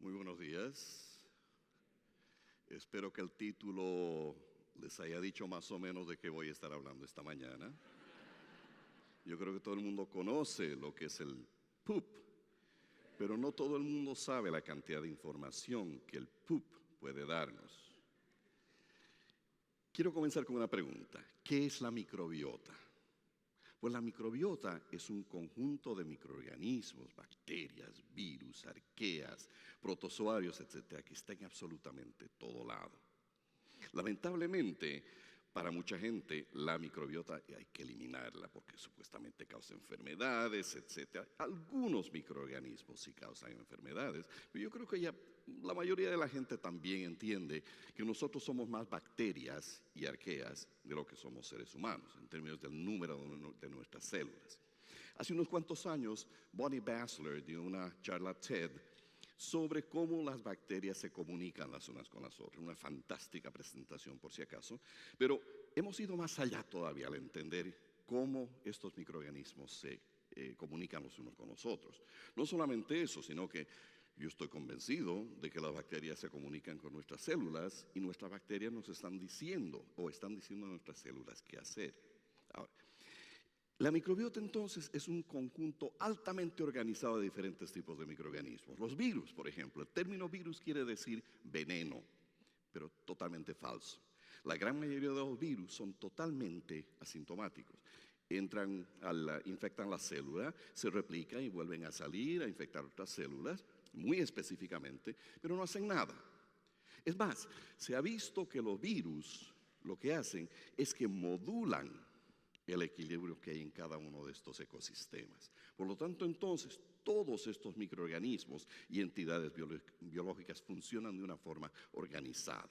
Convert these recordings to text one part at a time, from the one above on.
Muy buenos días. Espero que el título les haya dicho más o menos de qué voy a estar hablando esta mañana. Yo creo que todo el mundo conoce lo que es el poop, pero no todo el mundo sabe la cantidad de información que el poop puede darnos. Quiero comenzar con una pregunta. ¿Qué es la microbiota? Pues la microbiota es un conjunto de microorganismos, bacterias, virus, arqueas, protozoarios, etcétera, que está en absolutamente todo lado. Lamentablemente, para mucha gente, la microbiota hay que eliminarla porque supuestamente causa enfermedades, etcétera. Algunos microorganismos sí causan enfermedades, pero yo creo que ya la mayoría de la gente también entiende que nosotros somos más bacterias y arqueas de lo que somos seres humanos, en términos del número de nuestras células. Hace unos cuantos años, Bonnie Bassler dio una charla TED sobre cómo las bacterias se comunican las unas con las otras. Una fantástica presentación, por si acaso. Pero hemos ido más allá todavía al entender cómo estos microorganismos se comunican los unos con los otros. No solamente eso, sino que yo estoy convencido de que las bacterias se comunican con nuestras células y nuestras bacterias nos están diciendo o están diciendo a nuestras células qué hacer. Ahora, la microbiota entonces es un conjunto altamente organizado de diferentes tipos de microorganismos. Los virus, por ejemplo, el término virus quiere decir veneno, pero totalmente falso. La gran mayoría de los virus son totalmente asintomáticos. Infectan la célula, se replican y vuelven a salir a infectar otras células, muy específicamente, pero no hacen nada. Es más, se ha visto que los virus lo que hacen es que modulan el equilibrio que hay en cada uno de estos ecosistemas. Por lo tanto, entonces, todos estos microorganismos y entidades biológicas funcionan de una forma organizada.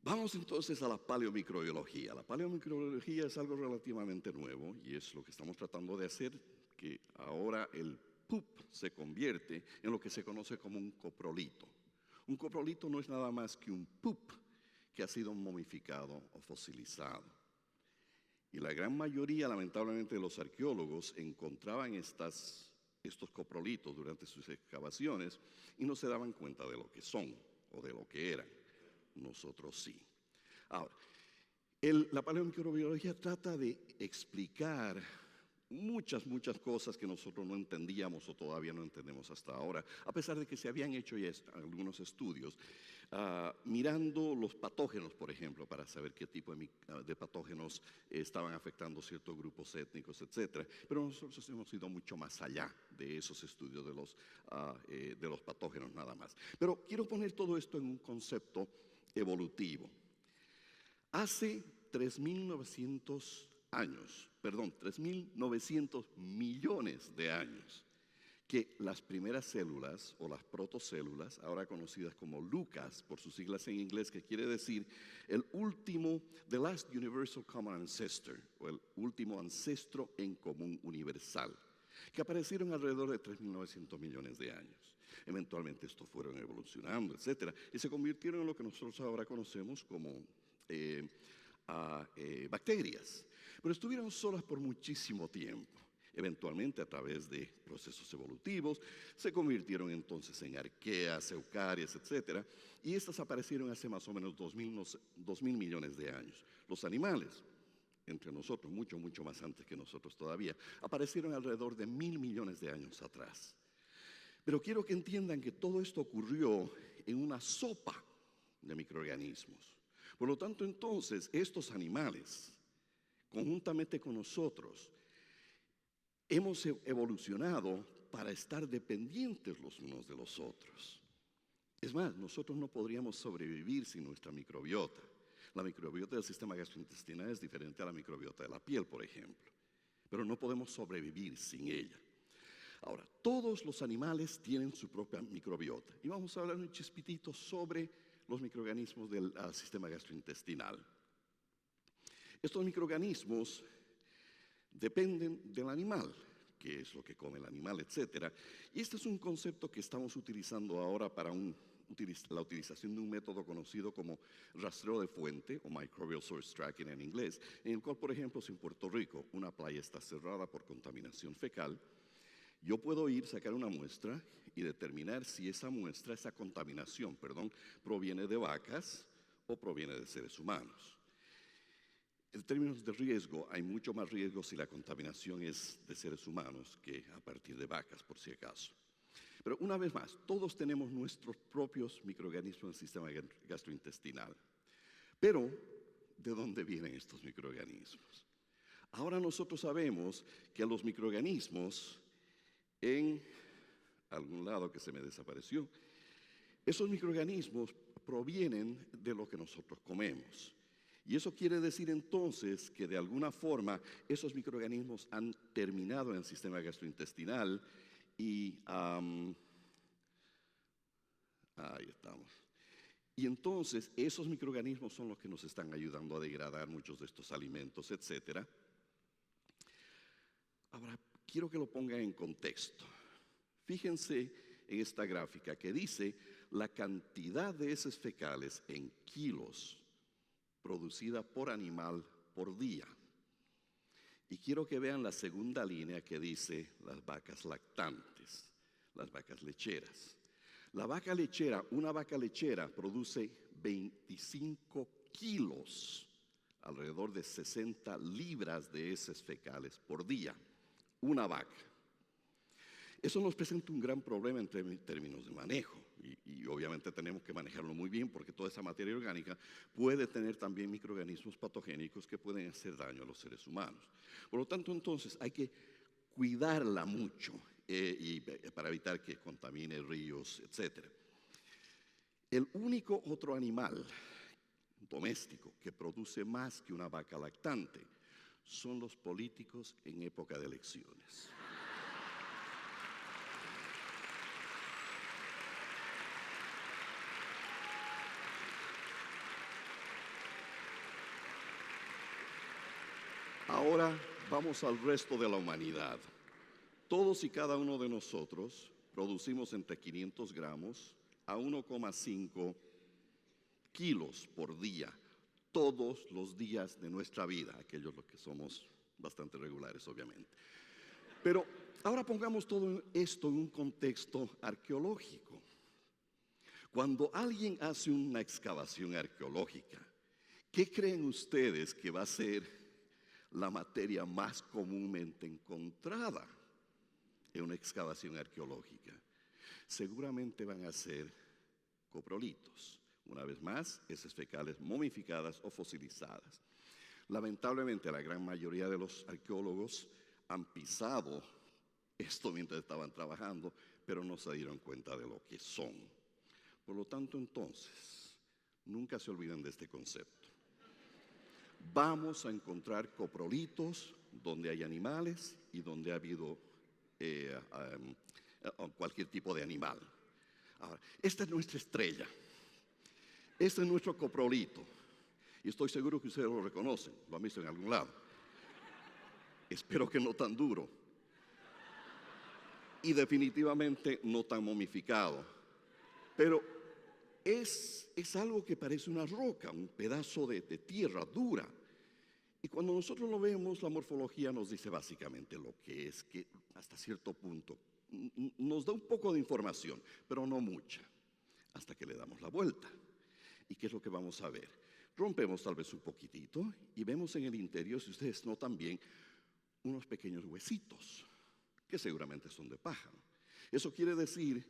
Vamos entonces a la paleomicrobiología. La paleomicrobiología es algo relativamente nuevo y es lo que estamos tratando de hacer, que ahora el poop se convierte en lo que se conoce como un coprolito. Un coprolito no es nada más que un poop que ha sido momificado o fosilizado. Y la gran mayoría, lamentablemente, de los arqueólogos encontraban estos coprolitos durante sus excavaciones y no se daban cuenta de lo que son o de lo que eran. Nosotros sí. Ahora, la paleomicrobiología trata de explicar muchas cosas que nosotros no entendíamos o todavía no entendemos hasta ahora, a pesar de que se habían hecho ya algunos estudios, mirando los patógenos, por ejemplo, para saber qué tipo de patógenos estaban afectando ciertos grupos étnicos, etcétera. Pero nosotros hemos ido mucho más allá de esos estudios de los patógenos nada más. Pero quiero poner todo esto en un concepto evolutivo. Hace 3.900 millones de años, que las primeras células o las protocélulas, ahora conocidas como LUCAS por sus siglas en inglés, que quiere decir the last universal common ancestor, o el último ancestro en común universal, que aparecieron alrededor de 3.900 millones de años. Eventualmente estos fueron evolucionando, etcétera, y se convirtieron en lo que nosotros ahora conocemos como bacterias, pero estuvieron solas por muchísimo tiempo. Eventualmente, a través de procesos evolutivos, se convirtieron entonces en arqueas, eucarias, etcétera, y estas aparecieron hace más o menos 2.000 millones de años. Los animales, entre nosotros, mucho más antes que nosotros todavía, aparecieron alrededor de 1.000 millones de años atrás. Pero quiero que entiendan que todo esto ocurrió en una sopa de microorganismos. Por lo tanto, entonces, estos animales, conjuntamente con nosotros, hemos evolucionado para estar dependientes los unos de los otros. Es más, nosotros no podríamos sobrevivir sin nuestra microbiota. La microbiota del sistema gastrointestinal es diferente a la microbiota de la piel, por ejemplo. Pero no podemos sobrevivir sin ella. Ahora, todos los animales tienen su propia microbiota. Y vamos a hablar un chispitito sobre los microorganismos del sistema gastrointestinal. Estos microorganismos dependen del animal, que es lo que come el animal, etcétera. Y este es un concepto que estamos utilizando ahora para la utilización de un método conocido como rastreo de fuente o microbial source tracking en inglés, en el cual, por ejemplo, si en Puerto Rico una playa está cerrada por contaminación fecal, Yo puedo ir, sacar una muestra y determinar si esa muestra, esa contaminación, perdón, proviene de vacas o proviene de seres humanos. En términos de riesgo, hay mucho más riesgo si la contaminación es de seres humanos que a partir de vacas, por si acaso. Pero una vez más, todos tenemos nuestros propios microorganismos en el sistema gastrointestinal. Pero, ¿de dónde vienen estos microorganismos? Ahora nosotros sabemos que los microorganismos, en algún lado que se me desapareció, esos microorganismos provienen de lo que nosotros comemos. Y eso quiere decir entonces que de alguna forma esos microorganismos han terminado en el sistema gastrointestinal y ahí estamos. Y entonces esos microorganismos son los que nos están ayudando a degradar muchos de estos alimentos, etc. Ahora, quiero que lo pongan en contexto. Fíjense en esta gráfica que dice la cantidad de heces fecales en kilos producida por animal por día. Y quiero que vean la segunda línea que dice las vacas lactantes, las vacas lecheras. La vaca lechera, una vaca lechera produce 25 kilos, alrededor de 60 libras de heces fecales por día, una vaca. Eso nos presenta un gran problema en términos de manejo y obviamente tenemos que manejarlo muy bien porque toda esa materia orgánica puede tener también microorganismos patogénicos que pueden hacer daño a los seres humanos. Por lo tanto, entonces, hay que cuidarla mucho para evitar que contamine ríos, etc. El único otro animal doméstico que produce más que una vaca lactante son los políticos en época de elecciones. Ahora vamos al resto de la humanidad. Todos y cada uno de nosotros producimos entre 500 gramos a 1,5 kilos por día, todos los días de nuestra vida, aquellos los que somos bastante regulares, obviamente. Pero ahora pongamos todo esto en un contexto arqueológico. Cuando alguien hace una excavación arqueológica, ¿qué creen ustedes que va a ser la materia más comúnmente encontrada en una excavación arqueológica? Seguramente van a ser coprolitos. Una vez más, heces fecales momificadas o fosilizadas. Lamentablemente, la gran mayoría de los arqueólogos han pisado esto mientras estaban trabajando, pero no se dieron cuenta de lo que son. Por lo tanto, entonces, nunca se olviden de este concepto. Vamos a encontrar coprolitos donde hay animales y donde ha habido cualquier tipo de animal. Ahora, esta es nuestra estrella. Este es nuestro coprolito. Y estoy seguro que ustedes lo reconocen. Lo han visto en algún lado. Espero que no tan duro. Y definitivamente no tan momificado. Pero es algo que parece una roca, un pedazo de tierra dura. Y cuando nosotros lo vemos, la morfología nos dice básicamente lo que es, que hasta cierto punto nos da un poco de información, pero no mucha, hasta que le damos la vuelta. ¿Y qué es lo que vamos a ver? Rompemos tal vez un poquitito y vemos en el interior, si ustedes notan bien, unos pequeños huesitos, que seguramente son de pájaro. Eso quiere decir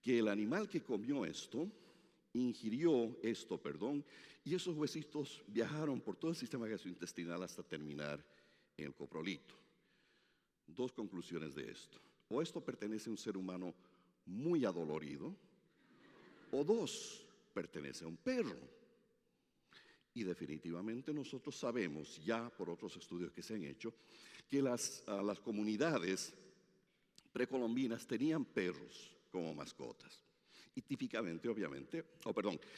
que el animal que comió esto, ingirió esto, y esos huesitos viajaron por todo el sistema gastrointestinal hasta terminar en el coprolito. Dos conclusiones de esto. O esto pertenece a un ser humano muy adolorido, o dos, pertenece a un perro. Y definitivamente nosotros sabemos ya por otros estudios que se han hecho que las comunidades precolombinas tenían perros como mascotas. Y típicamente, obviamente,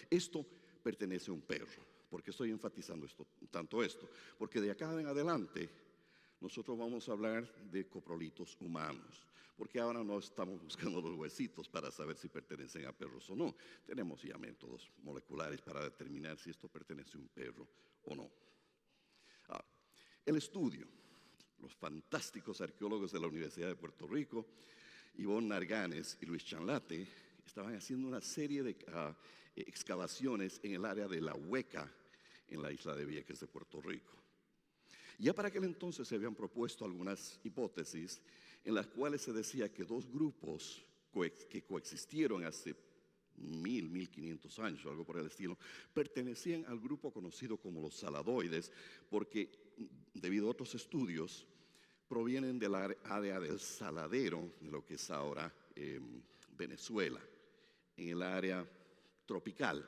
esto pertenece a un perro. ¿Por qué estoy enfatizando tanto esto? Porque de acá en adelante nosotros vamos a hablar de coprolitos humanos. Porque ahora no estamos buscando los huesitos para saber si pertenecen a perros o no. Tenemos ya métodos moleculares para determinar si esto pertenece a un perro o no. El estudio. los fantásticos arqueólogos de la Universidad de Puerto Rico, Ivonne Narganes y Luis Chanlate, estaban haciendo una serie de excavaciones en el área de La Hueca, en la isla de Vieques de Puerto Rico. Ya para aquel entonces se habían propuesto algunas hipótesis en las cuales se decía que dos grupos que coexistieron hace 1500 años o algo por el estilo, pertenecían al grupo conocido como los saladoides, porque debido a otros estudios provienen del área del Saladero, de lo que es ahora Venezuela, en el área tropical.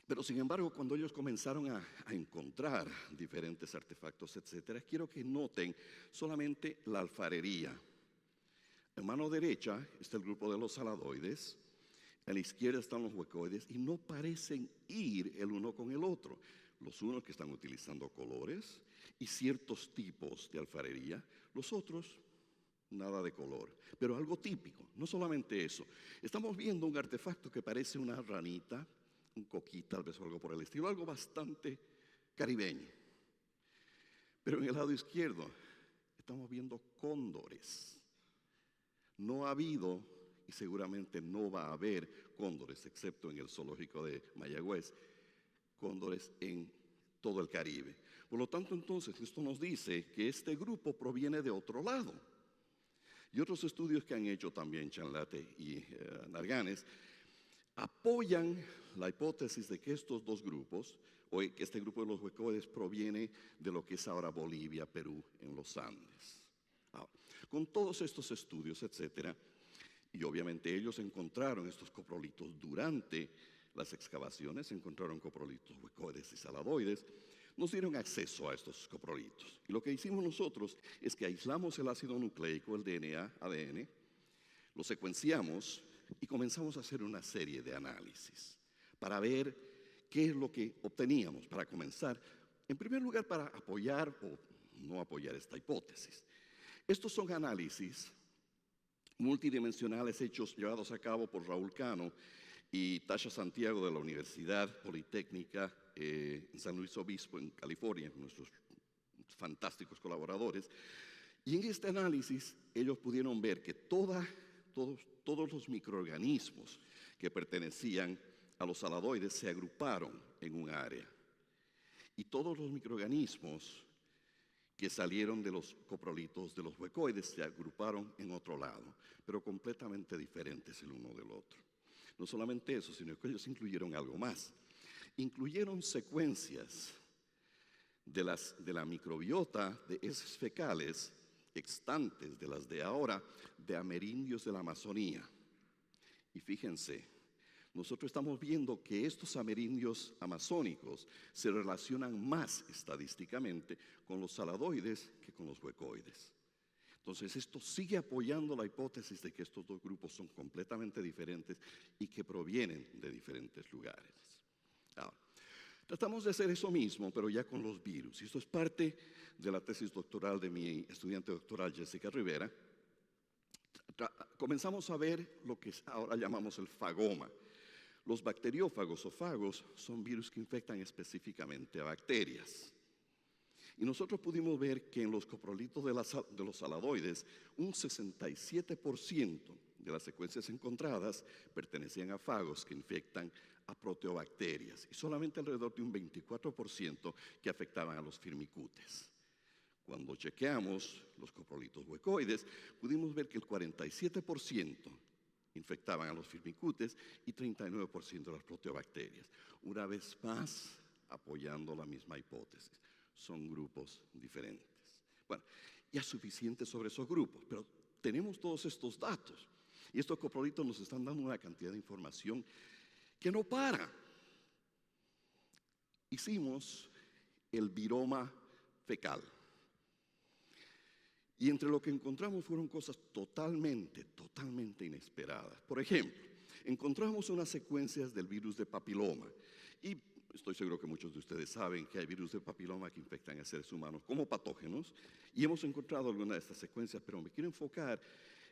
Pero sin embargo, cuando ellos comenzaron a encontrar diferentes artefactos, etcétera, quiero que noten solamente la alfarería. En mano derecha está el grupo de los saladoides, a la izquierda están los huecoides y no parecen ir el uno con el otro. Los unos que están utilizando colores y ciertos tipos de alfarería, los otros nada de color, pero algo típico. No solamente eso, estamos viendo un artefacto que parece una ranita, un coquí tal vez o algo por el estilo, algo bastante caribeño. Pero en el lado izquierdo estamos viendo cóndores. No ha habido y seguramente no va a haber cóndores, excepto en el zoológico de Mayagüez, cóndores en todo el Caribe. Por lo tanto, entonces, esto nos dice que este grupo proviene de otro lado. Y otros estudios que han hecho también Chanlate y Narganes apoyan la hipótesis de que estos dos grupos, o que este grupo de los huecoides proviene de lo que es ahora Bolivia, Perú, en los Andes. Ahora, con todos estos estudios, etcétera, y obviamente ellos encontraron estos coprolitos durante las excavaciones, encontraron coprolitos huecoides y saladoides, nos dieron acceso a estos coprolitos. Y lo que hicimos nosotros es que aislamos el ácido nucleico, el DNA, ADN, lo secuenciamos y comenzamos a hacer una serie de análisis para ver qué es lo que obteníamos, para comenzar, en primer lugar, para apoyar o no apoyar esta hipótesis. Estos son análisis multidimensionales llevados a cabo por Raúl Cano y Tasha Santiago de la Universidad Politécnica en San Luis Obispo, en California, nuestros fantásticos colaboradores. Y en este análisis ellos pudieron ver que todos los microorganismos que pertenecían a los saladoides se agruparon en un área. Y todos los microorganismos que salieron de los coprolitos de los huecoides se agruparon en otro lado, pero completamente diferentes el uno del otro. No solamente eso, sino que ellos incluyeron algo más. Incluyeron secuencias de la microbiota de heces fecales extantes de las de ahora, de amerindios de la Amazonía. Y fíjense, nosotros estamos viendo que estos amerindios amazónicos se relacionan más estadísticamente con los saladoides que con los huecoides. Entonces, esto sigue apoyando la hipótesis de que estos dos grupos son completamente diferentes y que provienen de diferentes lugares. Ahora, tratamos de hacer eso mismo, pero ya con los virus. Y esto es parte de la tesis doctoral de mi estudiante doctoral, Jessica Rivera. Comenzamos a ver lo que ahora llamamos el fagoma. Los bacteriófagos o fagos son virus que infectan específicamente a bacterias. Y nosotros pudimos ver que en los coprolitos de los saladoides, un 67% de las secuencias encontradas pertenecían a fagos que infectan a proteobacterias y solamente alrededor de un 24% que afectaban a los firmicutes. Cuando chequeamos los coprolitos huecoides, pudimos ver que el 47% infectaban a los firmicutes y 39% a las proteobacterias. Una vez más, apoyando la misma hipótesis. Son grupos diferentes. Bueno, ya suficiente sobre esos grupos, pero tenemos todos estos datos. Y estos coprolitos nos están dando una cantidad de información que no para. Hicimos el viroma fecal. Y entre lo que encontramos fueron cosas totalmente inesperadas. Por ejemplo, encontramos unas secuencias del virus de papiloma. Y estoy seguro que muchos de ustedes saben que hay virus de papiloma que infectan a seres humanos como patógenos. Y hemos encontrado algunas de estas secuencias, pero me quiero enfocar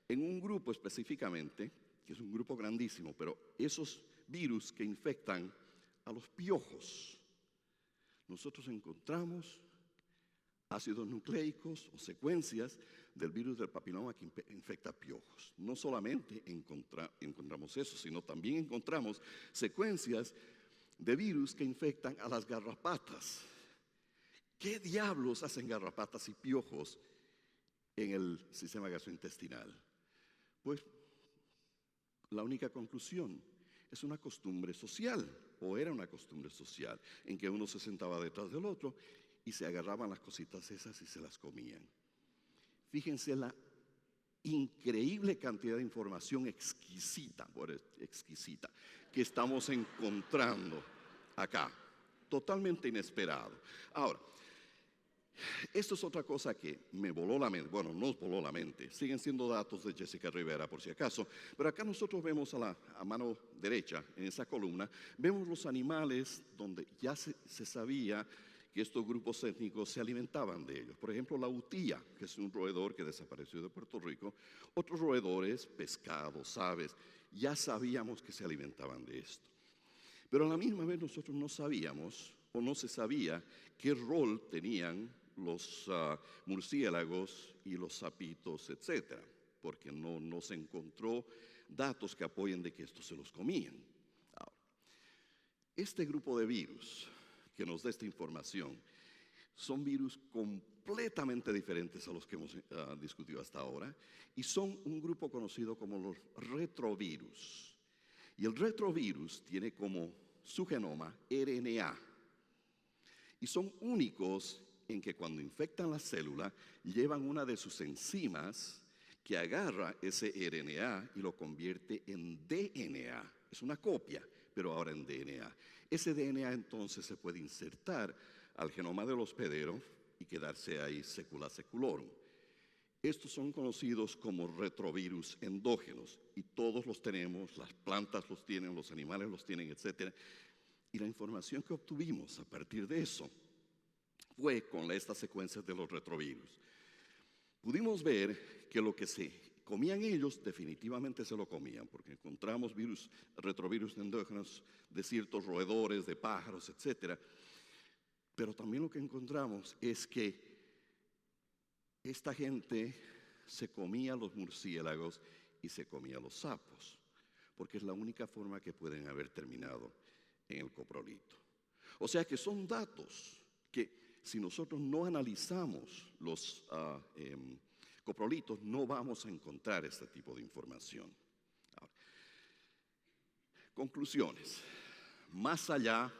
en un grupo específicamente, que es un grupo grandísimo, pero esos virus que infectan a los piojos. Nosotros encontramos ácidos nucleicos o secuencias del virus del papiloma que infecta piojos. No solamente encontramos eso, sino también encontramos secuencias de virus que infectan a las garrapatas. ¿Qué diablos hacen garrapatas y piojos en el sistema gastrointestinal? Pues la única conclusión es una costumbre social, o era una costumbre social, en que uno se sentaba detrás del otro y se agarraban las cositas esas y se las comían. Fíjense la increíble cantidad de información exquisita que estamos encontrando acá, totalmente inesperado. Ahora, esto es otra cosa que me voló la mente. Bueno, nos voló la mente. Siguen siendo datos de Jessica Rivera, por si acaso. Pero acá nosotros vemos a mano derecha, en esa columna, vemos los animales donde ya se sabía que estos grupos étnicos se alimentaban de ellos. Por ejemplo, la utía, que es un roedor que desapareció de Puerto Rico. Otros roedores, pescados, aves, ya sabíamos que se alimentaban de esto. Pero a la misma vez nosotros no sabíamos, o no se sabía, qué rol tenían los murciélagos y los sapitos, etcétera, porque no se encontró datos que apoyen de que estos se los comían. Ahora, este grupo de virus que nos da esta información son virus completamente diferentes a los que hemos discutido hasta ahora y son un grupo conocido como los retrovirus. Y el retrovirus tiene como su genoma RNA y son únicos en que cuando infectan la célula llevan una de sus enzimas que agarra ese RNA y lo convierte en DNA. Es una copia, pero ahora en DNA. Ese DNA entonces se puede insertar al genoma del hospedero y quedarse ahí secula seculorum. Estos son conocidos como retrovirus endógenos y todos los tenemos, las plantas los tienen, los animales los tienen, etc. Y la información que obtuvimos a partir de eso fue con estas secuencias de los retrovirus. Pudimos ver que lo que se comían ellos definitivamente se lo comían, porque encontramos retrovirus endógenos de ciertos roedores, de pájaros, etc. Pero también lo que encontramos es que esta gente se comía los murciélagos y se comía los sapos, porque es la única forma que pueden haber terminado en el coprolito. O sea que son datos que si nosotros no analizamos los coprolitos, no vamos a encontrar este tipo de información. Ahora, conclusiones. Más allá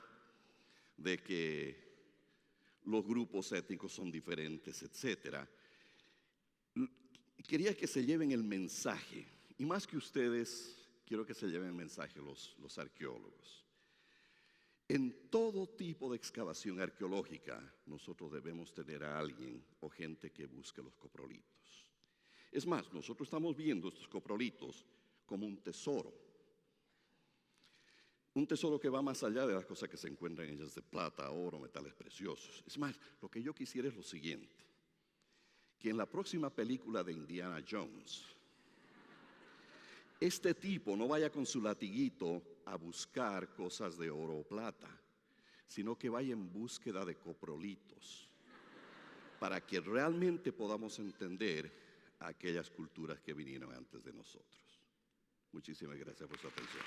de que los grupos étnicos son diferentes, etcétera, quería que se lleven el mensaje, y más que ustedes, quiero que se lleven el mensaje los arqueólogos. En todo tipo de excavación arqueológica, nosotros debemos tener a alguien o gente que busque los coprolitos. Es más, nosotros estamos viendo estos coprolitos como un tesoro. Un tesoro que va más allá de las cosas que se encuentran en ellas de plata, oro, metales preciosos. Es más, lo que yo quisiera es lo siguiente, que en la próxima película de Indiana Jones, este tipo no vaya con su latiguito a buscar cosas de oro o plata, sino que vaya en búsqueda de coprolitos, para que realmente podamos entender a aquellas culturas que vinieron antes de nosotros. Muchísimas gracias por su atención.